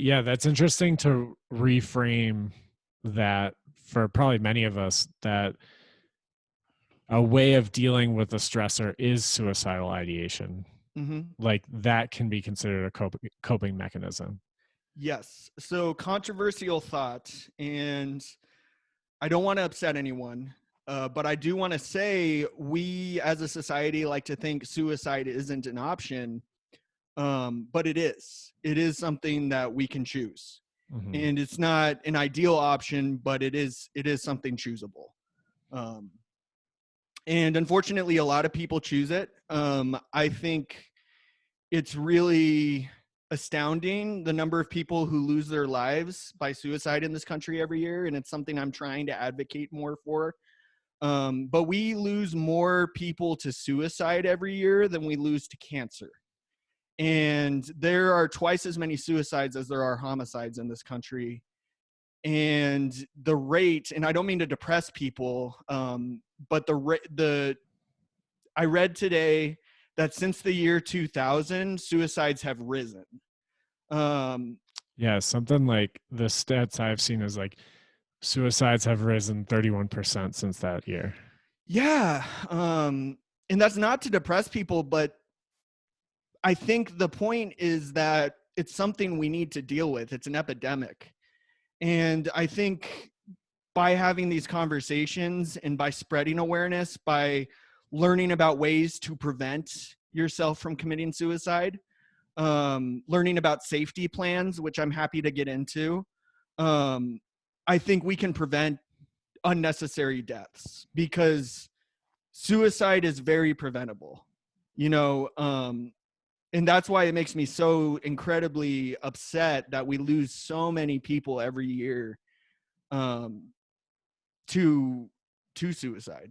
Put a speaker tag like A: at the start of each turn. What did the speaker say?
A: Yeah, that's interesting to reframe that for probably many of us, that a way of dealing with a stressor is suicidal ideation.
B: Mm-hmm.
A: Like that can be considered a coping mechanism.
B: Yes. So controversial thought, and I don't want to upset anyone, but I do want to say we as a society like to think suicide isn't an option, but it is. It is something that we can choose,
A: Mm-hmm.
B: and it's not an ideal option, but it is something choosable. Um, and unfortunately, a lot of people choose it. I think it's really astounding the number of people who lose their lives by suicide in this country every year, and it's something I'm trying to advocate more for. But we lose more people to suicide every year than we lose to cancer. And there are twice as many suicides as there are homicides in this country. And the rate, and I don't mean to depress people, but I read today that since the year 2000, suicides have risen. Um,
A: Yeah, something like the stats I've seen is like suicides have risen 31% since that year.
B: yeah. And that's not to depress people, but I think the point is that it's something we need to deal with. It's an epidemic. And I think by having these conversations and by spreading awareness, by learning about ways to prevent yourself from committing suicide, learning about safety plans, which I'm happy to get into, I think we can prevent unnecessary deaths because suicide is very preventable, you know, and that's why it makes me so incredibly upset that we lose so many people every year um, to suicide.